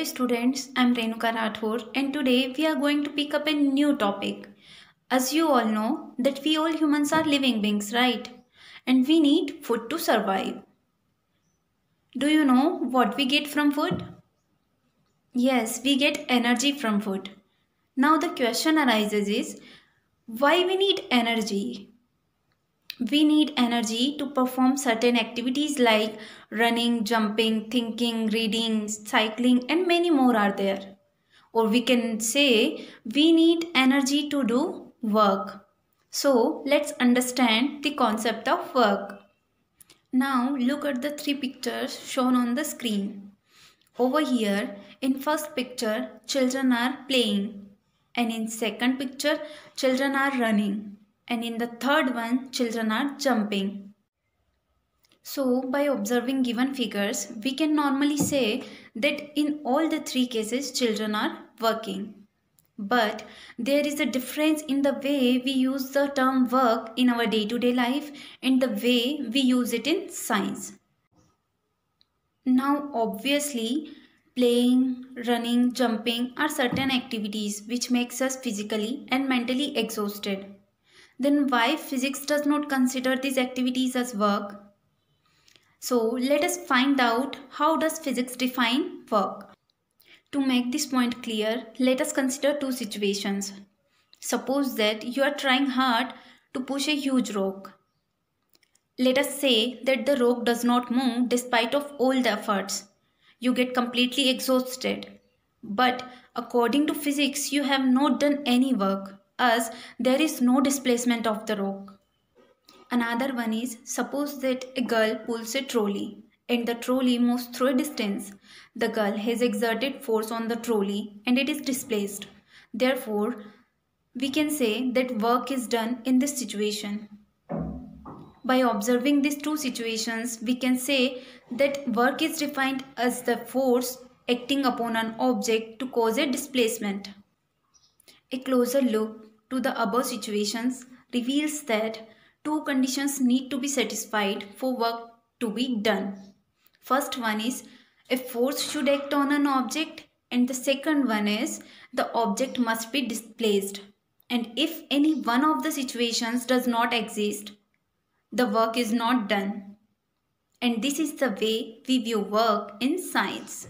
students, I'm Renuka Rathore and today we are going to pick up a new topic. As you all know that we all humans are living beings, right? And we need food to survive. Do you know what we get from food? Yes, we get energy from food. Now the question arises is why we need energy? We need energy to perform certain activities like running, jumping, thinking, reading, cycling, and many more are there. Or we can say we need energy to do work. So let's understand the concept of work. Now look at the three pictures shown on the screen. Over here, in first picture, children are playing, and in second picture, children are running, and in the third one, children are jumping. So, by observing given figures, we can normally say that in all the three cases, children are working. But there is a difference in the way we use the term work in our day-to-day life and the way we use it in science. Now, obviously, playing, running, jumping are certain activities which makes us physically and mentally exhausted. Then why physics does not consider these activities as work? So let us find out how does physics define work. To make this point clear, let us consider two situations. Suppose that you are trying hard to push a huge rock. Let us say that the rock does not move despite of all the efforts. You get completely exhausted. But according to physics, you have not done any work as there is no displacement of the rock. Another one is suppose that a girl pulls a trolley and the trolley moves through a distance. The girl has exerted force on the trolley and it is displaced. Therefore, we can say that work is done in this situation. By observing these two situations, we can say that work is defined as the force acting upon an object to cause a displacement. A closer look to the above situations reveals that two conditions need to be satisfied for work to be done. First one is a force should act on an object, and the second one is the object must be displaced. And if any one of the situations does not exist, the work is not done. And this is the way we view work in science.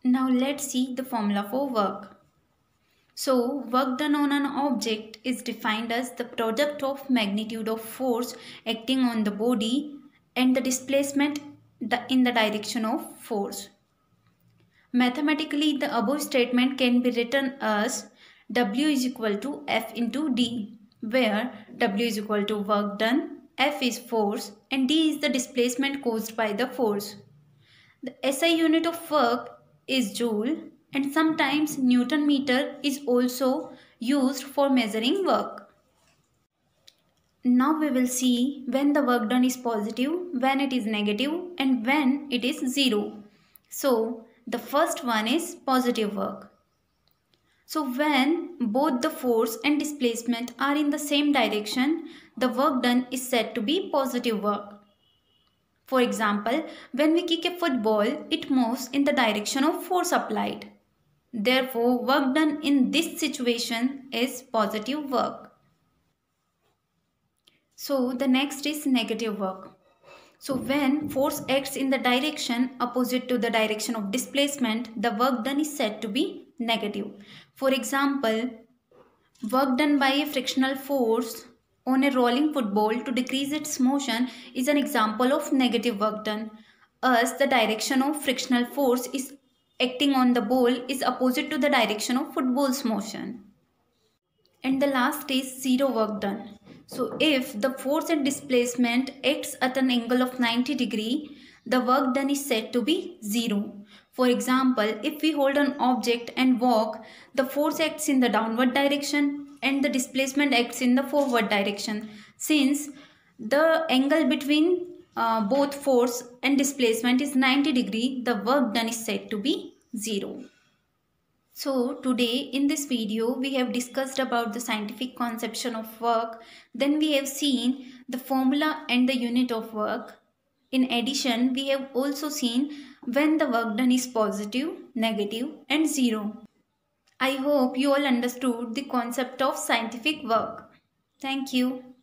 Now let's see the formula for work. So, work done on an object is defined as the product of magnitude of force acting on the body and the displacement in the direction of force. Mathematically, the above statement can be written as W is equal to F into D, where W is equal to work done, F is force, and D is the displacement caused by the force. The SI unit of work is joule, and sometimes Newton meter is also used for measuring work. Now we will see when the work done is positive, when it is negative, and when it is zero. So the first one is positive work. So when both the force and displacement are in the same direction, the work done is said to be positive work. For example, when we kick a football, it moves in the direction of force applied. Therefore, work done in this situation is positive work. So, the next is negative work. So, when force acts in the direction opposite to the direction of displacement, the work done is said to be negative. For example, work done by a frictional force on a rolling football to decrease its motion is an example of negative work done, as the direction of frictional force is acting on the ball is opposite to the direction of football's motion. And the last is zero work done. So if the force and displacement acts at an angle of 90 degree, the work done is said to be zero. For example, if we hold an object and walk, the force acts in the downward direction and the displacement acts in the forward direction. Since the angle between both force and displacement is 90 degree, the work done is said to be zero. So today in this video we have discussed about the scientific conception of work. Then we have seen the formula and the unit of work. In addition, we have also seen when the work done is positive, negative, and zero. I hope you all understood the concept of scientific work. Thank you.